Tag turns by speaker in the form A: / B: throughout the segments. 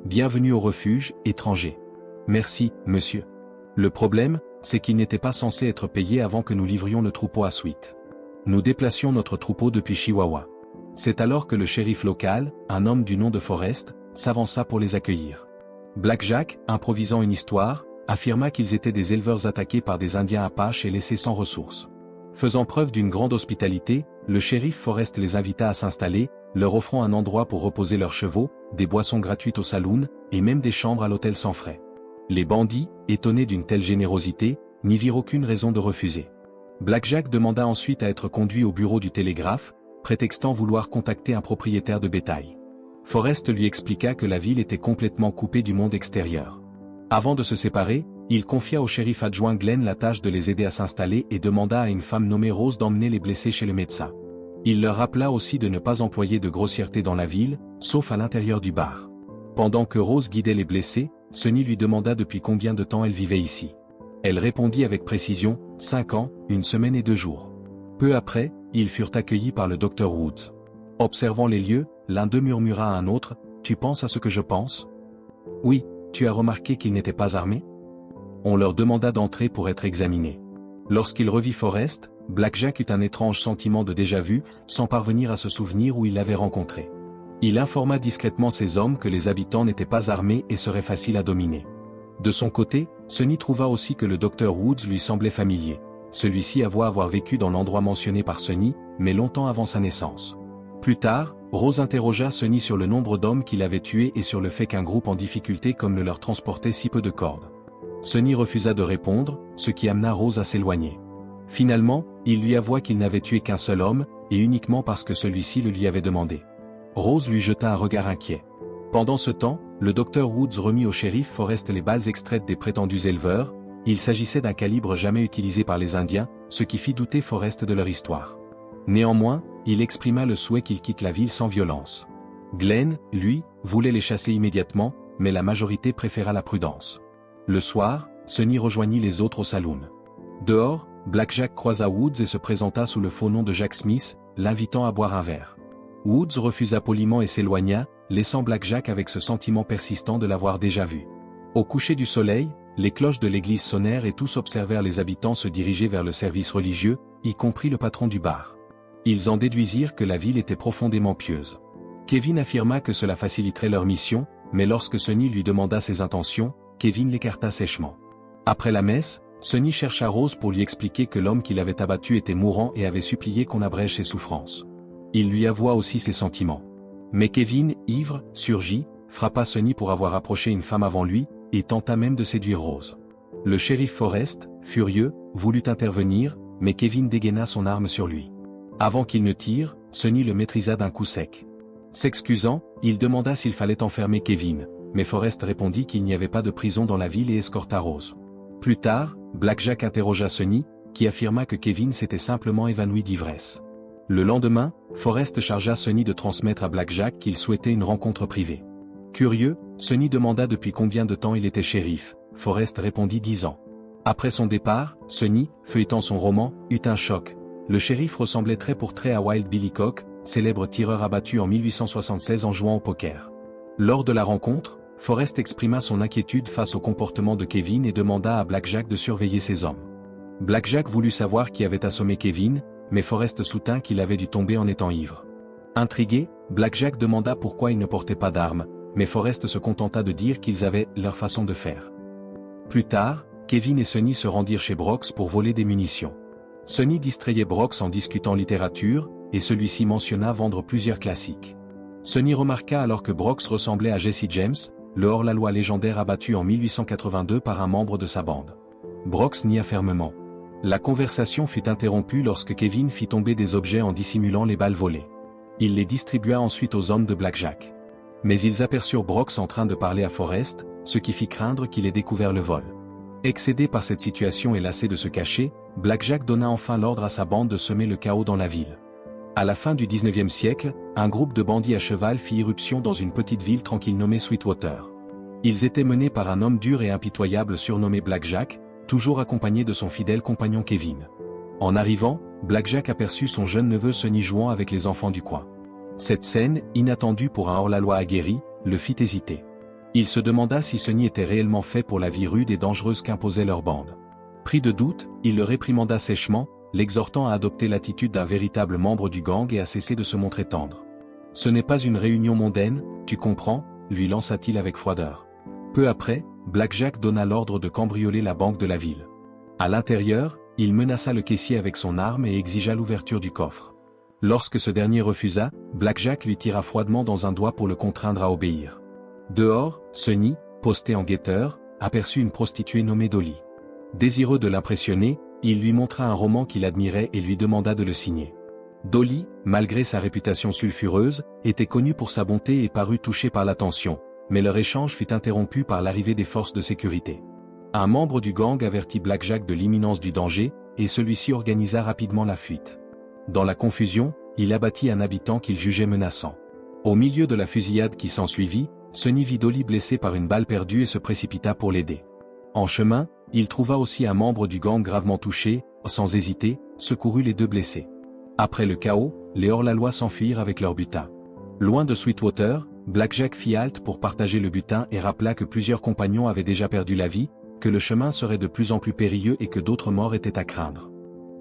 A: Bienvenue au refuge, étranger. Merci, monsieur. Le problème, c'est qu'il n'était pas censé être payé avant que nous livrions le troupeau à Sweet. Nous déplacions notre troupeau depuis Chihuahua. C'est alors que le shérif local, un homme du nom de Forrest, s'avança pour les accueillir. Black Jack, improvisant une histoire, affirma qu'ils étaient des éleveurs attaqués par des Indiens Apaches et laissés sans ressources. Faisant preuve d'une grande hospitalité, le shérif Forrest les invita à s'installer, leur offrant un endroit pour reposer leurs chevaux, des boissons gratuites au saloon, et même des chambres à l'hôtel sans frais. Les bandits, étonnés d'une telle générosité, n'y virent aucune raison de refuser. Black Jack demanda ensuite à être conduit au bureau du télégraphe, prétextant vouloir contacter un propriétaire de bétail. Forrest lui expliqua que la ville était complètement coupée du monde extérieur. Avant de se séparer, il confia au shérif adjoint Glenn la tâche de les aider à s'installer et demanda à une femme nommée Rose d'emmener les blessés chez le médecin. Il leur rappela aussi de ne pas employer de grossièreté dans la ville, sauf à l'intérieur du bar. Pendant que Rose guidait les blessés, Sonny lui demanda depuis combien de temps elle vivait ici. Elle répondit avec précision, 5 ans, 1 semaine et 2 jours. Peu après, ils furent accueillis par le docteur Woods. Observant les lieux, l'un d'eux murmura à un autre, « Tu penses à ce que je pense ? » ?»« Oui, tu as remarqué qu'ils n'étaient pas armés ?» On leur demanda d'entrer pour être examinés. Lorsqu'il revit Forrest, Black Jack eut un étrange sentiment de déjà-vu, sans parvenir à se souvenir où il l'avait rencontré. Il informa discrètement ses hommes que les habitants n'étaient pas armés et seraient faciles à dominer. De son côté, Sonny trouva aussi que le docteur Woods lui semblait familier. Celui-ci avoua avoir vécu dans l'endroit mentionné par Sonny, mais longtemps avant sa naissance. Plus tard, Rose interrogea Sonny sur le nombre d'hommes qu'il avait tués et sur le fait qu'un groupe en difficulté comme le leur transportait si peu de cordes. Sonny refusa de répondre, ce qui amena Rose à s'éloigner. Finalement, il lui avoua qu'il n'avait tué qu'un seul homme, et uniquement parce que celui-ci le lui avait demandé. Rose lui jeta un regard inquiet. Pendant ce temps, le docteur Woods remit au shérif Forrest les balles extraites des prétendus éleveurs. Il s'agissait d'un calibre jamais utilisé par les Indiens, ce qui fit douter Forrest de leur histoire. Néanmoins, il exprima le souhait qu'ils quittent la ville sans violence. Glenn, lui, voulait les chasser immédiatement, mais la majorité préféra la prudence. Le soir, Sonny rejoignit les autres au saloon. Dehors, Black Jack croisa Woods et se présenta sous le faux nom de Jack Smith, l'invitant à boire un verre. Woods refusa poliment et s'éloigna, laissant Black Jack avec ce sentiment persistant de l'avoir déjà vu. Au coucher du soleil, les cloches de l'église sonnèrent et tous observèrent les habitants se diriger vers le service religieux, y compris le patron du bar. Ils en déduisirent que la ville était profondément pieuse. Kevin affirma que cela faciliterait leur mission, mais lorsque Sonny lui demanda ses intentions, Kevin l'écarta sèchement. Après la messe, Sonny chercha Rose pour lui expliquer que l'homme qui l'avait abattu était mourant et avait supplié qu'on abrège ses souffrances. Il lui avoua aussi ses sentiments. Mais Kevin, ivre, surgit, frappa Sonny pour avoir approché une femme avant lui, et tenta même de séduire Rose. Le shérif Forrest, furieux, voulut intervenir, mais Kevin dégaina son arme sur lui. Avant qu'il ne tire, Sonny le maîtrisa d'un coup sec. S'excusant, il demanda s'il fallait enfermer Kevin, mais Forrest répondit qu'il n'y avait pas de prison dans la ville et escorta Rose. Plus tard, Black Jack interrogea Sonny, qui affirma que Kevin s'était simplement évanoui d'ivresse. Le lendemain, Forrest chargea Sonny de transmettre à Black Jack qu'il souhaitait une rencontre privée. Curieux, Sonny demanda depuis combien de temps il était shérif. Forrest répondit 10 ans. Après son départ, Sonny, feuilletant son roman, eut un choc. Le shérif ressemblait trait pour trait à Wild Billy Cock, célèbre tireur abattu en 1876 en jouant au poker. Lors de la rencontre, Forrest exprima son inquiétude face au comportement de Kevin et demanda à Black Jack de surveiller ses hommes. Black Jack voulut savoir qui avait assommé Kevin, mais Forrest soutint qu'il avait dû tomber en étant ivre. Intrigué, Black Jack demanda pourquoi il ne portait pas d'armes, mais Forrest se contenta de dire qu'ils avaient leur façon de faire. Plus tard, Kevin et Sonny se rendirent chez Brox pour voler des munitions. Sonny distrayait Brox en discutant littérature, et celui-ci mentionna vendre plusieurs classiques. Sonny remarqua alors que Brox ressemblait à Jesse James, le hors-la-loi légendaire abattu en 1882 par un membre de sa bande. Brox nia fermement. La conversation fut interrompue lorsque Kevin fit tomber des objets en dissimulant les balles volées. Il les distribua ensuite aux hommes de Black Jack. Mais ils aperçurent Brox en train de parler à Forrest, ce qui fit craindre qu'il ait découvert le vol. Excédé par cette situation et lassé de se cacher, Black Jack donna enfin l'ordre à sa bande de semer le chaos dans la ville. À la fin du 19e siècle, un groupe de bandits à cheval fit irruption dans une petite ville tranquille nommée Sweetwater. Ils étaient menés par un homme dur et impitoyable surnommé Black Jack, toujours accompagné de son fidèle compagnon Kevin. En arrivant, Black Jack aperçut son jeune neveu Sonny jouant avec les enfants du coin. Cette scène, inattendue pour un hors-la-loi aguerri, le fit hésiter. Il se demanda si Sonny était réellement fait pour la vie rude et dangereuse qu'imposait leur bande. Pris de doute, il le réprimanda sèchement, l'exhortant à adopter l'attitude d'un véritable membre du gang et à cesser de se montrer tendre. « Ce n'est pas une réunion mondaine, tu comprends ?» lui lança-t-il avec froideur. Peu après, Black Jack donna l'ordre de cambrioler la banque de la ville. À l'intérieur, il menaça le caissier avec son arme et exigea l'ouverture du coffre. Lorsque ce dernier refusa, Black Jack lui tira froidement dans un doigt pour le contraindre à obéir. Dehors, Sonny, posté en guetteur, aperçut une prostituée nommée Dolly. Désireux de l'impressionner, il lui montra un roman qu'il admirait et lui demanda de le signer. Dolly, malgré sa réputation sulfureuse, était connue pour sa bonté et parut touchée par l'attention, mais leur échange fut interrompu par l'arrivée des forces de sécurité. Un membre du gang avertit Black Jack de l'imminence du danger, et celui-ci organisa rapidement la fuite. Dans la confusion, il abattit un habitant qu'il jugeait menaçant. Au milieu de la fusillade qui s'ensuivit, Sonny vit Dolly blessée par une balle perdue et se précipita pour l'aider. En chemin, il trouva aussi un membre du gang gravement touché, sans hésiter, secourut les deux blessés. Après le chaos, les hors-la-loi s'enfuirent avec leur butin. Loin de Sweetwater, Black Jack fit halte pour partager le butin et rappela que plusieurs compagnons avaient déjà perdu la vie, que le chemin serait de plus en plus périlleux et que d'autres morts étaient à craindre.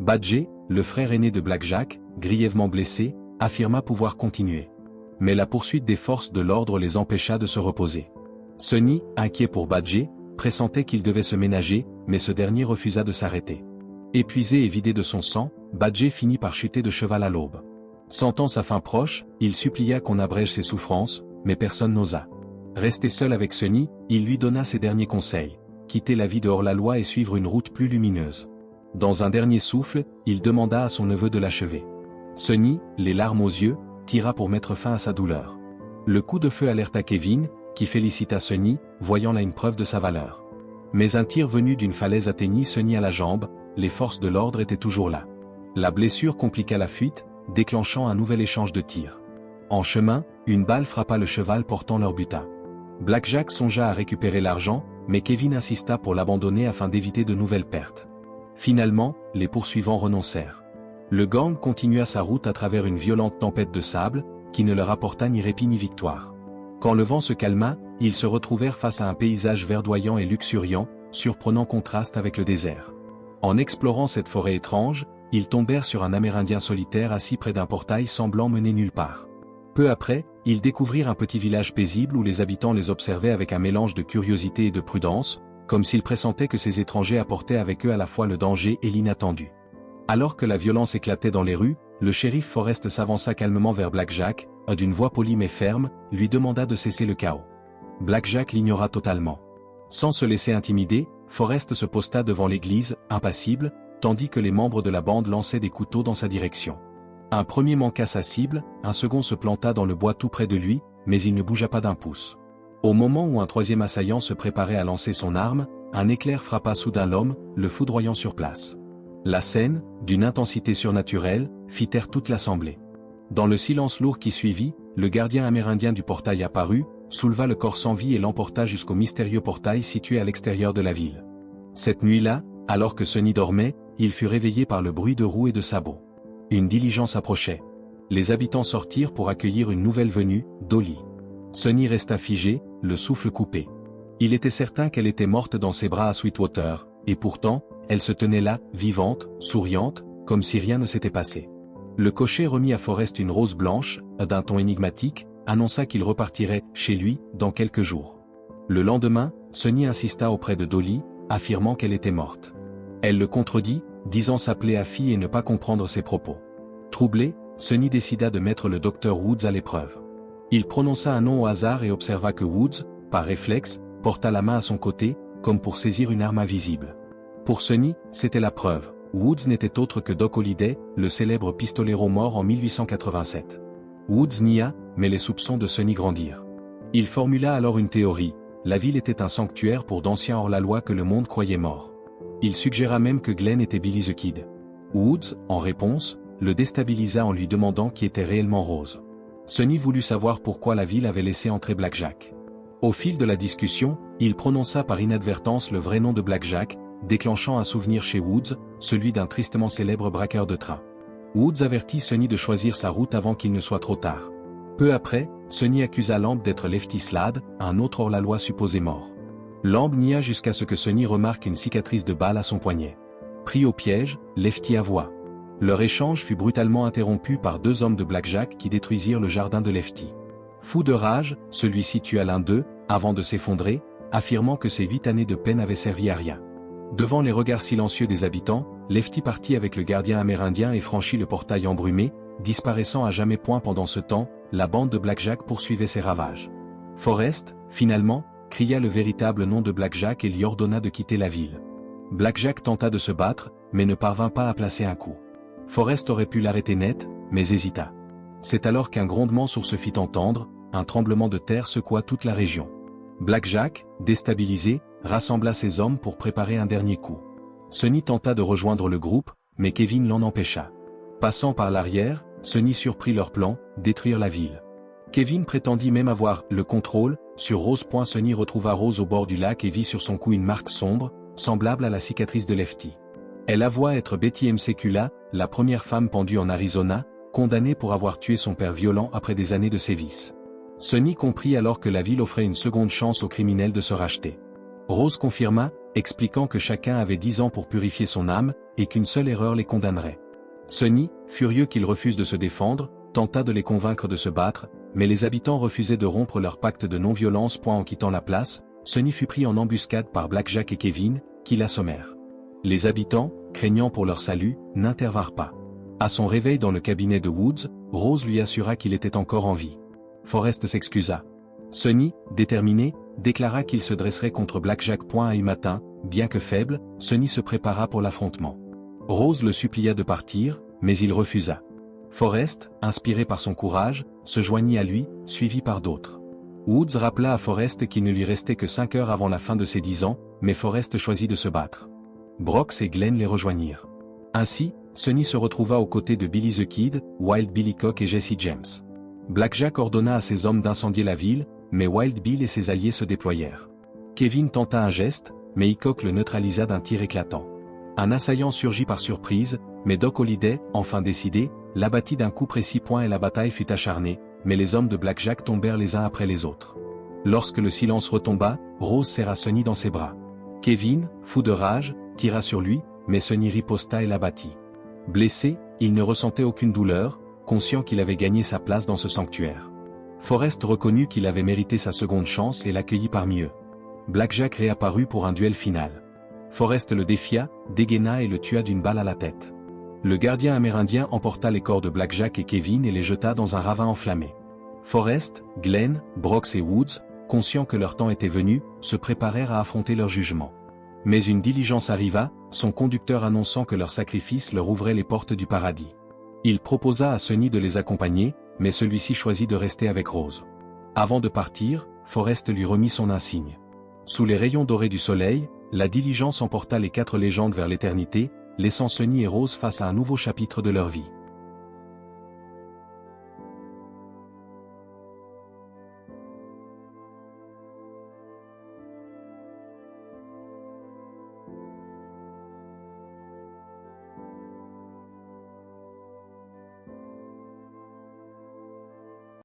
A: Badger, le frère aîné de Black Jack, grièvement blessé, affirma pouvoir continuer. Mais la poursuite des forces de l'ordre les empêcha de se reposer. Sonny, inquiet pour Badger, pressentait qu'il devait se ménager, mais ce dernier refusa de s'arrêter. Épuisé et vidé de son sang, Badger finit par chuter de cheval à l'aube. Sentant sa fin proche, il supplia qu'on abrège ses souffrances, mais personne n'osa. Resté seul avec Sonny, il lui donna ses derniers conseils, quitter la vie de hors-la-loi et suivre une route plus lumineuse. Dans un dernier souffle, il demanda à son neveu de l'achever. Sonny, les larmes aux yeux, tira pour mettre fin à sa douleur. Le coup de feu alerta Kevin, qui félicita Sonny, voyant là une preuve de sa valeur. Mais un tir venu d'une falaise atteignit Sonny à la jambe, les forces de l'ordre étaient toujours là. La blessure compliqua la fuite, déclenchant un nouvel échange de tirs. En chemin, une balle frappa le cheval portant leur butin. Black Jack songea à récupérer l'argent, mais Kevin insista pour l'abandonner afin d'éviter de nouvelles pertes. Finalement, les poursuivants renoncèrent. Le gang continua sa route à travers une violente tempête de sable, qui ne leur apporta ni répit ni victoire. Quand le vent se calma, ils se retrouvèrent face à un paysage verdoyant et luxuriant, surprenant contraste avec le désert. En explorant cette forêt étrange, ils tombèrent sur un Amérindien solitaire assis près d'un portail semblant mener nulle part. Peu après, ils découvrirent un petit village paisible où les habitants les observaient avec un mélange de curiosité et de prudence, comme s'ils pressentaient que ces étrangers apportaient avec eux à la fois le danger et l'inattendu. Alors que la violence éclatait dans les rues, le shérif Forrest s'avança calmement vers Black Jack, d'une voix polie mais ferme, lui demanda de cesser le chaos. Black Jack l'ignora totalement. Sans se laisser intimider, Forrest se posta devant l'église, impassible, tandis que les membres de la bande lançaient des couteaux dans sa direction. Un premier manqua sa cible, un second se planta dans le bois tout près de lui, mais il ne bougea pas d'un pouce. Au moment où un troisième assaillant se préparait à lancer son arme, un éclair frappa soudain l'homme, le foudroyant sur place. La scène, d'une intensité surnaturelle, fit taire toute l'assemblée. Dans le silence lourd qui suivit, le gardien amérindien du portail apparut, souleva le corps sans vie et l'emporta jusqu'au mystérieux portail situé à l'extérieur de la ville. Cette nuit-là, alors que Sonny dormait, il fut réveillé par le bruit de roues et de sabots. Une diligence approchait. Les habitants sortirent pour accueillir une nouvelle venue, Dolly. Sonny resta figé, le souffle coupé. Il était certain qu'elle était morte dans ses bras à Sweetwater, et pourtant, elle se tenait là, vivante, souriante, comme si rien ne s'était passé. Le cocher remit à Forrest une rose blanche, d'un ton énigmatique, annonça qu'il repartirait chez lui dans quelques jours. Le lendemain, Sonny insista auprès de Dolly, affirmant qu'elle était morte. Elle le contredit, disant s'appeler Affy et ne pas comprendre ses propos. Troublé, Sonny décida de mettre le docteur Woods à l'épreuve. Il prononça un nom au hasard et observa que Woods, par réflexe, porta la main à son côté, comme pour saisir une arme invisible. Pour Sonny, c'était la preuve. Woods n'était autre que Doc Holliday, le célèbre pistolero mort en 1887. Woods nia, mais les soupçons de Sonny grandirent. Il formula alors une théorie: la ville était un sanctuaire pour d'anciens hors-la-loi que le monde croyait morts. Il suggéra même que Glenn était Billy the Kid. Woods, en réponse, le déstabilisa en lui demandant qui était réellement Rose. Sonny voulut savoir pourquoi la ville avait laissé entrer Black Jack. Au fil de la discussion, il prononça par inadvertance le vrai nom de Black Jack, déclenchant un souvenir chez Woods, celui d'un tristement célèbre braqueur de train. Woods avertit Sonny de choisir sa route avant qu'il ne soit trop tard. Peu après, Sonny accusa Lamb d'être Lefty Slade, un autre hors-la-loi supposé mort. Lamb nia jusqu'à ce que Sonny remarque une cicatrice de balle à son poignet. Pris au piège, Lefty avoua. Leur échange fut brutalement interrompu par 2 hommes de Blackjack qui détruisirent le jardin de Lefty. Fou de rage, celui-ci tua l'un d'eux, avant de s'effondrer, affirmant que ses 8 années de peine avaient servi à rien. Devant les regards silencieux des habitants, Lefty partit avec le gardien amérindien et franchit le portail embrumé, disparaissant à jamais point. Pendant ce temps, la bande de Blackjack poursuivait ses ravages. Forrest, finalement, cria le véritable nom de Blackjack et lui ordonna de quitter la ville. Blackjack tenta de se battre, mais ne parvint pas à placer un coup. Forrest aurait pu l'arrêter net, mais hésita. C'est alors qu'un grondement sourd se fit entendre, un tremblement de terre secoua toute la région. Blackjack, déstabilisé, rassembla ses hommes pour préparer un dernier coup. Sonny tenta de rejoindre le groupe, mais Kevin l'en empêcha. Passant par l'arrière, Sonny surprit leur plan, détruire la ville. Kevin prétendit même avoir le contrôle sur Rose. Sonny retrouva Rose au bord du lac et vit sur son cou une marque sombre, semblable à la cicatrice de Lefty. Elle avoua être Betty Msekula, la première femme pendue en Arizona, condamnée pour avoir tué son père violent après des années de sévices. Sonny comprit alors que la ville offrait une seconde chance aux criminels de se racheter. Rose confirma, expliquant que chacun avait 10 ans pour purifier son âme, et qu'une seule erreur les condamnerait. Sonny, furieux qu'ils refusent de se défendre, tenta de les convaincre de se battre, mais les habitants refusaient de rompre leur pacte de non-violence. En quittant la place, Sonny fut pris en embuscade par Blackjack et Kevin, qui l'assommèrent. Les habitants, craignant pour leur salut, n'intervinrent pas. À son réveil dans le cabinet de Woods, Rose lui assura qu'il était encore en vie. Forrest s'excusa. Sonny, déterminé, déclara qu'il se dresserait contre Blackjack. À matin, bien que faible, Sonny se prépara pour l'affrontement. Rose le supplia de partir, mais il refusa. Forrest, inspiré par son courage, se joignit à lui, suivi par d'autres. Woods rappela à Forrest qu'il ne lui restait que 5 heures avant la fin de ses 10 ans, mais Forrest choisit de se battre. Brox et Glenn les rejoignirent. Ainsi, Sonny se retrouva aux côtés de Billy the Kid, Wild Bill Hickok et Jesse James. Blackjack ordonna à ses hommes d'incendier la ville, mais Wild Bill et ses alliés se déployèrent. Kevin tenta un geste, mais Hickok le neutralisa d'un tir éclatant. Un assaillant surgit par surprise, mais Doc Holliday, enfin décidé, l'abattit d'un coup précis. Et la bataille fut acharnée, mais les hommes de Blackjack tombèrent les uns après les autres. Lorsque le silence retomba, Rose serra Sonny dans ses bras. Kevin, fou de rage, tira sur lui, mais Sonny riposta et l'abattit. Blessé, il ne ressentait aucune douleur, conscient qu'il avait gagné sa place dans ce sanctuaire. Forrest reconnut qu'il avait mérité sa seconde chance et l'accueillit parmi eux. Blackjack réapparut pour un duel final. Forrest le défia, dégaina et le tua d'une balle à la tête. Le gardien amérindien emporta les corps de Blackjack et Kevin et les jeta dans un ravin enflammé. Forrest, Glenn, Brox et Woods, conscients que leur temps était venu, se préparèrent à affronter leur jugement. Mais une diligence arriva, son conducteur annonçant que leur sacrifice leur ouvrait les portes du paradis. Il proposa à Sonny de les accompagner, mais celui-ci choisit de rester avec Rose. Avant de partir, Forrest lui remit son insigne. Sous les rayons dorés du soleil, la diligence emporta les 4 légendes vers l'éternité, laissant Sonny et Rose face à un nouveau chapitre de leur vie.